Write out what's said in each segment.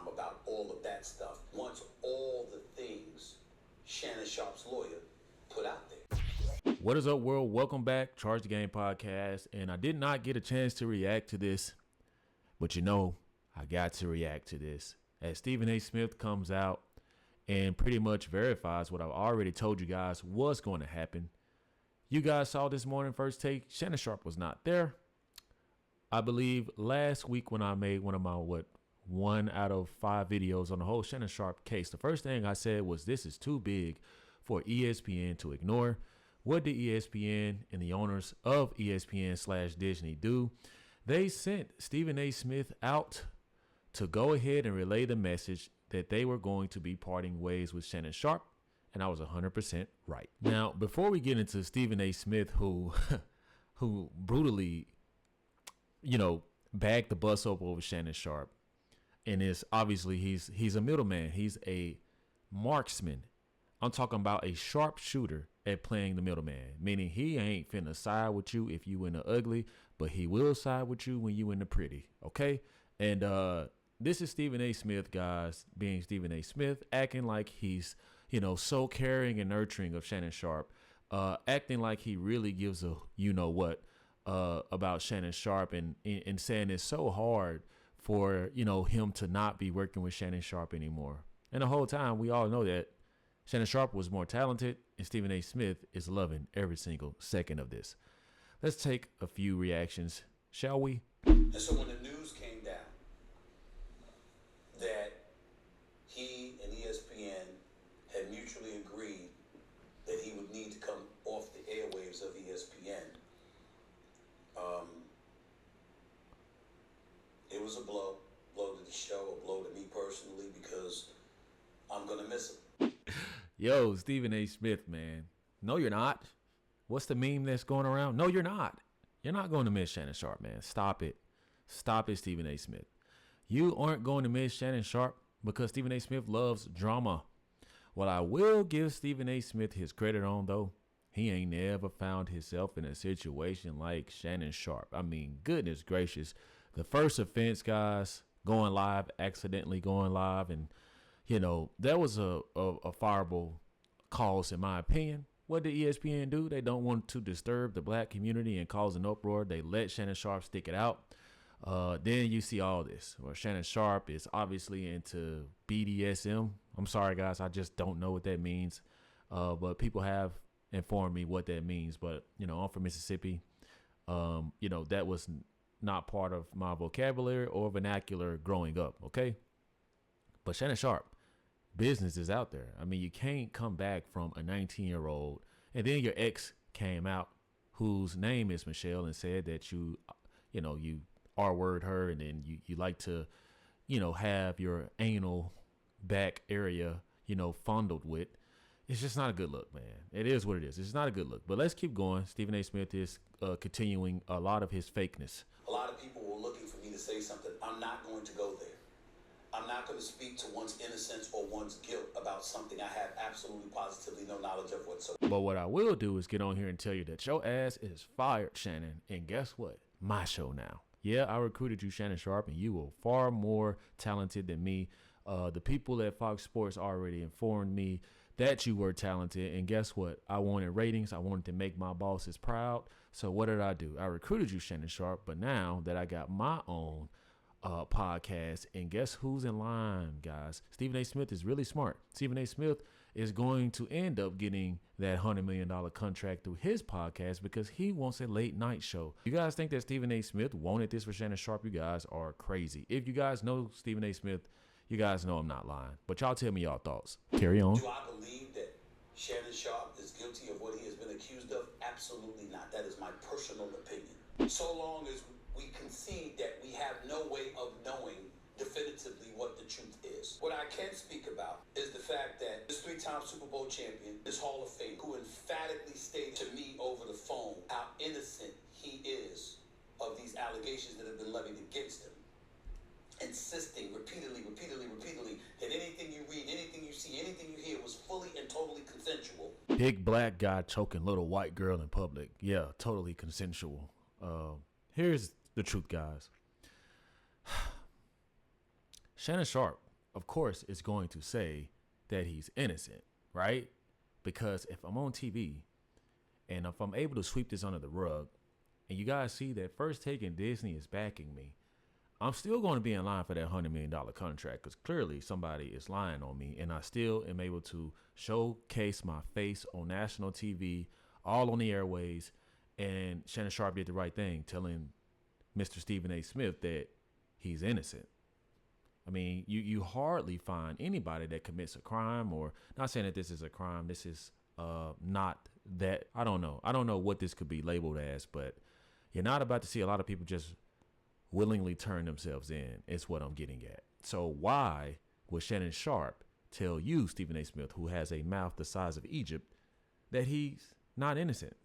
time about all of that stuff once all the things Shannon Sharpe's lawyer put out there. What is up, world? Welcome back, Charge the Game podcast. And I did not get a chance to react to this, but you know, I got to react to this as Stephen A. Smith comes out and pretty much verifies what I've already told you guys was going to happen. You guys saw this morning first take. Shannon Sharpe was not there. I believe last week when I made one of my 1 out of 5 videos on the whole Shannon Sharpe case, the first thing I said was this is too big for ESPN to ignore. What did ESPN and the owners of ESPN/Disney do? They sent Stephen A. Smith out to go ahead and relay the message that they were going to be parting ways with Shannon Sharpe, and I was 100% right. Now, before we get into Stephen A. Smith, who brutally, bagged the bus up over Shannon Sharpe, and is obviously he's a middleman. He's a marksman. I'm talking about a sharpshooter at playing the middleman, meaning he ain't finna side with you if you in the ugly, but he will side with you when you in the pretty, okay? And this is Stephen A. Smith, guys, being Stephen A. Smith, acting like he's, so caring and nurturing of Shannon Sharpe, acting like he really gives a what about Shannon Sharpe, and saying it's so hard for, him to not be working with Shannon Sharpe anymore. And the whole time, we all know that Shannon Sharpe was more talented, and Stephen A. Smith is loving every single second of this. Let's take a few reactions, shall we? And so when the news came down that he and ESPN had mutually agreed that he would need to come off the airwaves of ESPN, it was a blow to the show, a blow to me personally, because I'm going to miss him. Yo, Stephen A. Smith, man. No, you're not. What's the meme that's going around? No, you're not. You're not going to miss Shannon Sharpe, man. Stop it. Stop it, Stephen A. Smith. You aren't going to miss Shannon Sharpe because Stephen A. Smith loves drama. What I will give Stephen A. Smith his credit on, though, he ain't never found himself in a situation like Shannon Sharpe. I mean, goodness gracious. The first offense, guys, going live, accidentally going live, and that was a fireable cause, in my opinion. What did ESPN do? They don't want to disturb the black community and cause an uproar. They let Shannon Sharpe stick it out. Then you see all this, where Shannon Sharpe is obviously into BDSM. I'm sorry, guys. I just don't know what that means. But people have informed me what that means. But, I'm from Mississippi. That was not part of my vocabulary or vernacular growing up, okay? But Shannon Sharpe, business is out there. I mean, you can't come back from a 19-year-old, and then your ex came out, whose name is Michelle, and said that you R-word her, and then you like to, have your anal back area, fondled with. It's just not a good look, man. It is what it is. It's not a good look. But let's keep going. Stephen A. Smith is continuing a lot of his fakeness. A lot of people were looking for me to say something. I'm not going to go there. I'm not going to speak to one's innocence or one's guilt about something I have absolutely positively no knowledge of whatsoever. But what I will do is get on here and tell you that your ass is fired, Shannon. And guess what? My show now. Yeah, I recruited you, Shannon Sharpe, and you were far more talented than me. The people at Fox Sports already informed me that you were talented. And guess what? I wanted ratings. I wanted to make my bosses proud. So what did I do? I recruited you, Shannon Sharpe. But now that I got my own podcast, and guess who's in line, guys? Stephen A. Smith is really smart. Stephen A. Smith is going to end up getting that $100 million contract through his podcast because he wants a late night show. You guys think that Stephen A. Smith wanted this for Shannon Sharpe? You guys are crazy. If you guys know Stephen A. Smith, you guys know I'm not lying. But y'all tell me y'all thoughts. Carry on. Do I believe that Shannon Sharpe is guilty of what he has been accused of? Absolutely not. That is my personal opinion. So long as we concede that we have no way of knowing definitively what the truth is. What I can speak about is the fact that this 3-time Super Bowl champion, this Hall of Fame, who emphatically stated to me over the phone how innocent he is of these allegations that have been levied against him, insisting repeatedly that anything you read, anything you see, anything you hear was fully and totally consensual. Big black guy choking little white girl in public. Yeah, totally consensual. Here's the truth, guys. Shannon Sharpe of course, is going to say that he's innocent, right? Because if I'm on TV and if I'm able to sweep this under the rug, and you guys see that First Take and Disney is backing me, I'm still going to be in line for that $100 million contract, because clearly somebody is lying on me, and I still am able to showcase my face on national TV, all on the airways. And Shannon Sharpe did the right thing, telling Mr. Stephen A. Smith that he's innocent. I mean, you hardly find anybody that commits a crime, or not saying that this is a crime. This is not that. I don't know. I don't know what this could be labeled as, but you're not about to see a lot of people just willingly turn themselves in, is what I'm getting at. So why would Shannon Sharpe tell you, Stephen A. Smith, who has a mouth the size of Egypt, that he's not innocent?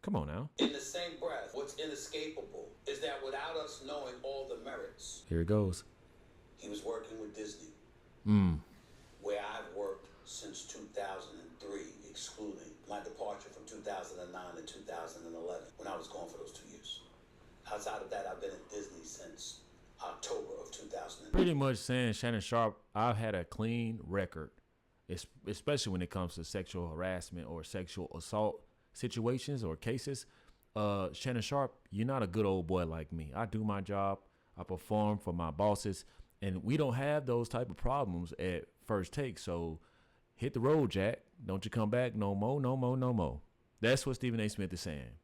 Come on now. In the same breath, what's inescapable is that without us knowing all the merits, Here it goes. he was working with Disney, where I've worked since 2003, excluding my departure from 2009 to 2011, when I was gone for those 2 years. Outside of that, I've been at Disney since October of 2000. Pretty much saying, Shannon Sharpe, I've had a clean record, especially when it comes to sexual harassment or sexual assault situations or cases. Shannon Sharpe, you're not a good old boy like me. I do my job. I perform for my bosses, and we don't have those type of problems at First Take. So hit the road, Jack. Don't you come back no more, no more, no more. That's what Stephen A. Smith is saying,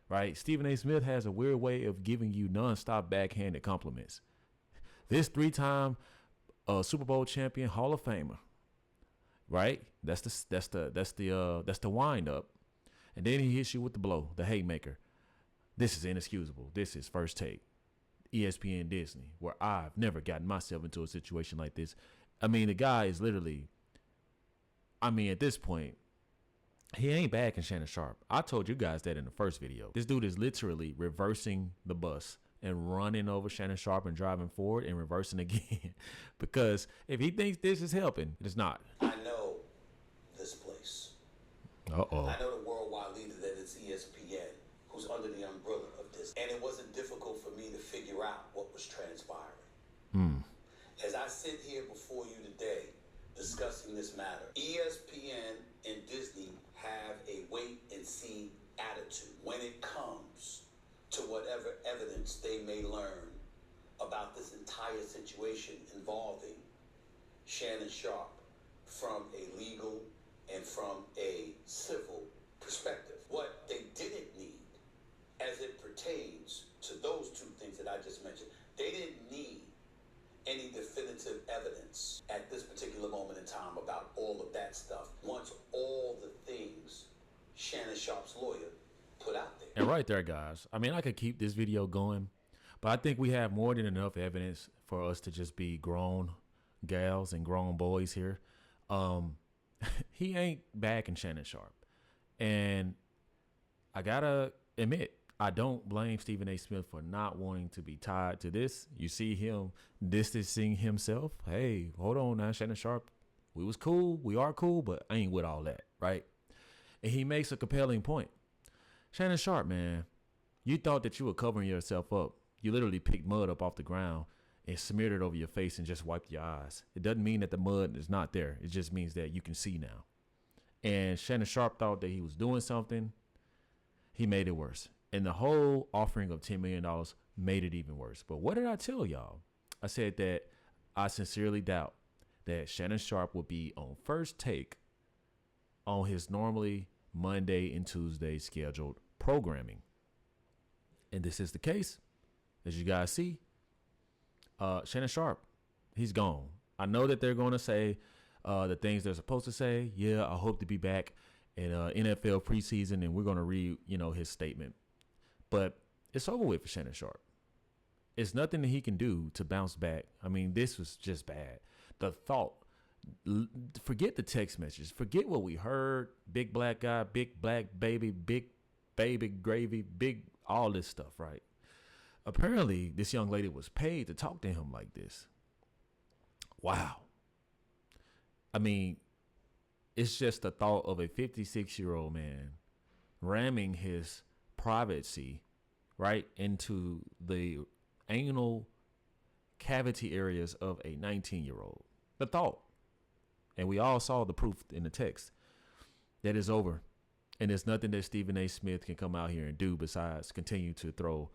right? Stephen A. Smith has a weird way of giving you nonstop backhanded compliments. This 3-time Super Bowl champion, Hall of Famer, right? That's the wind up. And then he hits you with the blow, the haymaker. This is inexcusable. This is First Take, ESPN Disney, where I've never gotten myself into a situation like this. I mean, the guy is literally, at this point, he ain't backing Shannon Sharpe. I told you guys that in the first video. This dude is literally reversing the bus and running over Shannon Sharpe and driving forward and reversing again. Because if he thinks this is helping, it's not. I know this place. Uh-oh. I know the worldwide leader that is ESPN, who's under the umbrella of this. And it wasn't difficult for me to figure out what was transpiring. As I sit here before you today discussing this matter, ESPN and Disney have a wait and see attitude when it comes to whatever evidence they may learn about this entire situation involving Shannon Sharpe from a legal and from a civil perspective. What they didn't need, as it pertains to those two things that I just mentioned, they didn't need any definitive evidence at this particular moment in time about all of that stuff, once all the things Shannon Sharpe's lawyer put out there. And right there, guys, I could keep this video going, but I think we have more than enough evidence for us to just be grown gals and grown boys here. He ain't backing Shannon Sharpe. And I gotta admit, I don't blame Stephen A. Smith for not wanting to be tied to this. You see him distancing himself. Hey, hold on now, Shannon Sharpe. We was cool. We are cool, but I ain't with all that, right? And he makes a compelling point. Shannon Sharpe, man, you thought that you were covering yourself up. You literally picked mud up off the ground and smeared it over your face and just wiped your eyes. It doesn't mean that the mud is not there. It just means that you can see now. And Shannon Sharpe thought that he was doing something. He made it worse. And the whole offering of $10 million made it even worse. But what did I tell y'all? I said that I sincerely doubt that Shannon Sharpe will be on First Take on his normally Monday and Tuesday scheduled programming. And this is the case. As you guys see, Shannon Sharpe, he's gone. I know that they're going to say the things they're supposed to say. Yeah, I hope to be back in NFL preseason, and we're going to read, his statement. But it's over with for Shannon Sharpe. It's nothing that he can do to bounce back. This was just bad. The thought, forget the text messages. Forget what we heard. Big black guy, big black baby, big baby gravy, big all this stuff, right? Apparently, this young lady was paid to talk to him like this. Wow. It's just the thought of a 56-year-old man ramming his privacy right into the anal cavity areas of a 19-year-old. The thought. And we all saw the proof in the text that it's over. And there's nothing that Stephen A. Smith can come out here and do besides continue to throw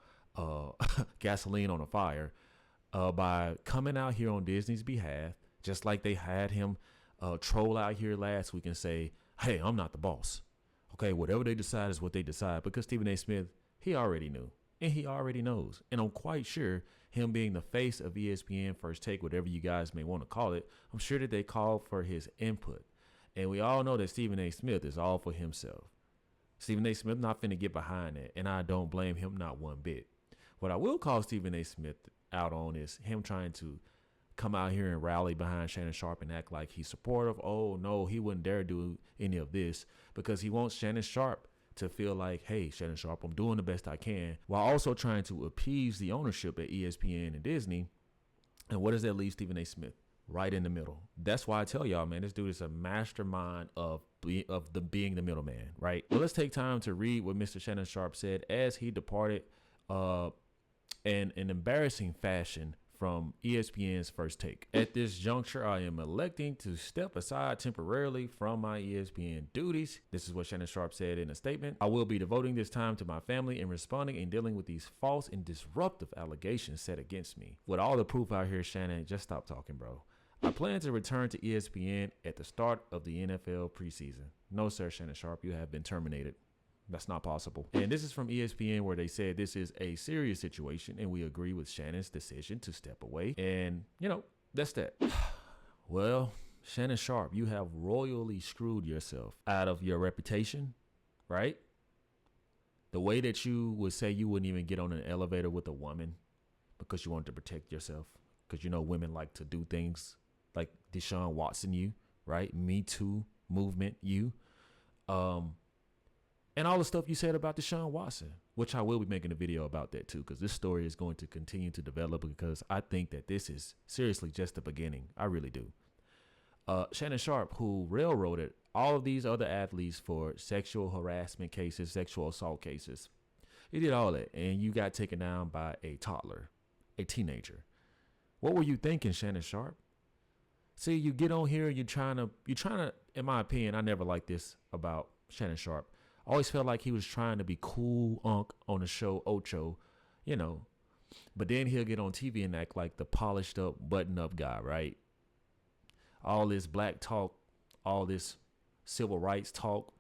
gasoline on a fire by coming out here on Disney's behalf, just like they had him troll out here last week and say, hey, I'm not the boss. Okay, whatever they decide is what they decide. Because Stephen A. Smith, he already knew. And he already knows. And I'm quite sure him being the face of ESPN First Take, whatever you guys may want to call it, I'm sure that they called for his input. And we all know that Stephen A. Smith is all for himself. Stephen A. Smith not finna get behind that. And I don't blame him not one bit. What I will call Stephen A. Smith out on is him trying to come out here and rally behind Shannon Sharpe and act like he's supportive. Oh, no, he wouldn't dare do any of this because he wants Shannon Sharpe to feel like, hey, Shannon Sharpe, I'm doing the best I can, while also trying to appease the ownership at ESPN and Disney. And what does that leave Stephen A. Smith? Right in the middle. That's why I tell y'all, man, this dude is a mastermind of being the middleman, right? Well, let's take time to read what Mr. Shannon Sharpe said as he departed in an embarrassing fashion from ESPN's First Take. At this juncture, I am electing to step aside temporarily from my ESPN duties. This is what Shannon Sharpe said in a statement. I will be devoting this time to my family and responding and dealing with these false and disruptive allegations set against me. With all the proof out here, Shannon, just stop talking, bro. I plan to return to ESPN at the start of the NFL preseason. No, sir, Shannon Sharpe, you have been terminated. That's not possible. And this is from ESPN, where they said this is a serious situation and we agree with Shannon's decision to step away. And, you know, that's that. Well, Shannon Sharpe, you have royally screwed yourself out of your reputation, right? The way that you would say you wouldn't even get on an elevator with a woman because you wanted to protect yourself. Because, you know, women like to do things like Deshaun Watson, you, right? Me Too movement, you. And all the stuff you said about Deshaun Watson, which I will be making a video about that too, because this story is going to continue to develop because I think that this is seriously just the beginning. I really do. Shannon Sharpe, who railroaded all of these other athletes for sexual harassment cases, sexual assault cases. He did all that, and you got taken down by a toddler, a teenager. What were you thinking, Shannon Sharpe? See, you get on here, you're trying to, in my opinion, I never liked this about Shannon Sharpe. I always felt like he was trying to be cool on the show Ocho, you know. But then he'll get on TV and act like the polished up, button up guy, right? All this black talk, all this civil rights talk.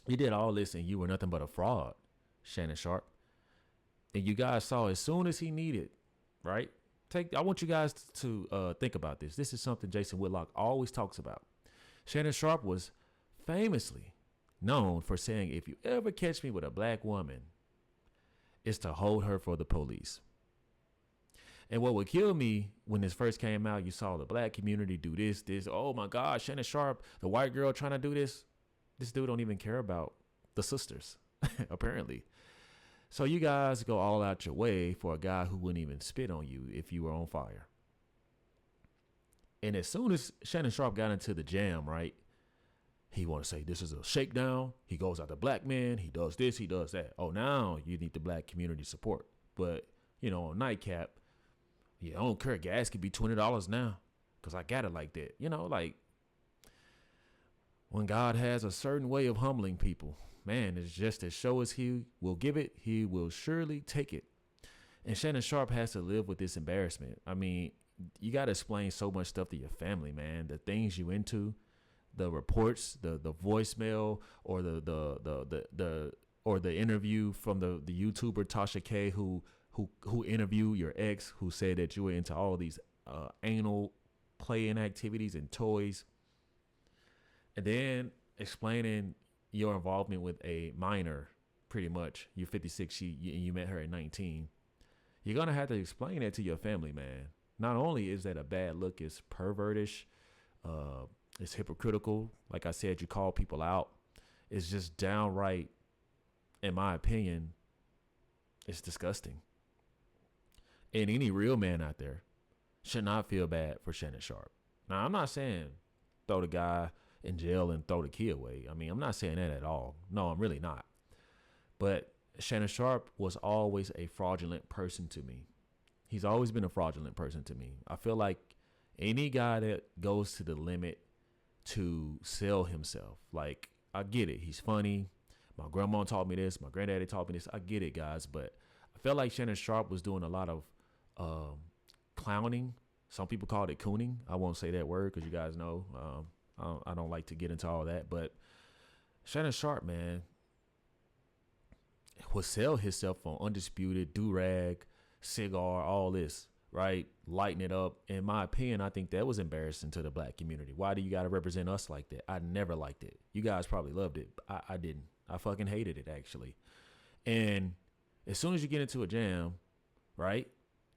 You did all this and you were nothing but a fraud, Shannon Sharpe. And you guys saw as soon as he needed, right? I want you guys to think about this. This is something Jason Whitlock always talks about. Shannon Sharpe was famously known for saying, if you ever catch me with a black woman, it's to hold her for the police. And what would kill me when this first came out, you saw the black community do this. Oh my God, Shannon Sharpe, the white girl trying to do this. This dude don't even care about the sisters, apparently. So you guys go all out your way for a guy who wouldn't even spit on you if you were on fire. And as soon as Shannon Sharpe got into the jam, right, he want to say this is a shakedown. He goes out to black men. He does this. He does that. Oh, now you need the black community support. But, you know, on Nightcap, yeah, I don't care. Gas could be $20 now because I got it like that. You know, like when God has a certain way of humbling people, man, it's just as show as he will give it, he will surely take it. And Shannon Sharpe has to live with this embarrassment. I mean, you got to explain so much stuff to your family, man. The things you into. The reports, the voicemail, or the interview from the YouTuber Tasha K, who interviewed your ex, who said that you were into all these anal playing activities and toys, and then explaining your involvement with a minor. Pretty much, you're 56, you met her at 19. You're gonna have to explain that to your family, man. Not only is that a bad look, it's pervertish. It's hypocritical. Like I said, you call people out. It's just downright, in my opinion, it's disgusting. And any real man out there should not feel bad for Shannon Sharpe. Now, I'm not saying throw the guy in jail and throw the key away. I mean, I'm not saying that at all. No, I'm really not. But Shannon Sharpe was always a fraudulent person to me. He's always been a fraudulent person to me. I feel like any guy that goes to the limit to sell himself, like, I get it. He's funny. My grandma taught me this. My granddaddy taught me this. I get it, guys. But I felt like Shannon Sharpe was doing a lot of clowning. Some people call it cooning. I won't say that word because you guys know I don't like to get into all that. But Shannon Sharpe, man, will sell himself on Undisputed, do-rag, cigar, all this, right? Lighten it up. In my opinion, I think that was embarrassing to the black community. Why do you got to represent us like that? I never liked it. You guys probably loved it. I didn't. I fucking hated it, actually. And as soon as you get into a jam, right,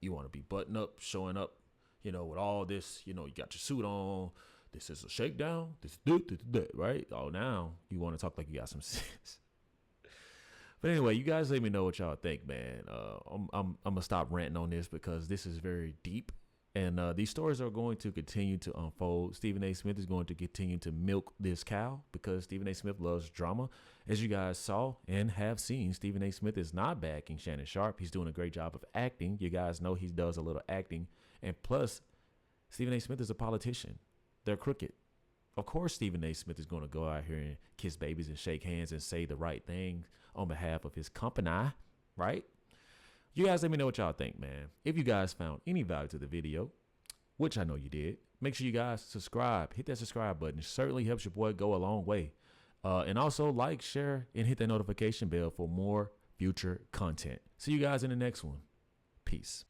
you want to be buttoned up, showing up, you know, with all this, you know, you got your suit on. This is a shakedown. This, right? Oh, now you want to talk like you got some sense. But anyway, you guys let me know what y'all think, man. I'm gonna stop ranting on this because this is very deep, and these stories are going to continue to unfold. Stephen A. Smith is going to continue to milk this cow because Stephen A. Smith loves drama. As you guys saw and have seen, Stephen A. Smith is not backing Shannon Sharpe. He's doing a great job of acting. You guys know he does a little acting, and plus, Stephen A. Smith is a politician. They're crooked. Of course, Stephen A. Smith is going to go out here and kiss babies and shake hands and say the right thing on behalf of his company, right? You guys let me know what y'all think, man. If you guys found any value to the video, which I know you did, make sure you guys subscribe. Hit that subscribe button. It certainly helps your boy go a long way. And also like, share, and hit that notification bell for more future content. See you guys in the next one. Peace.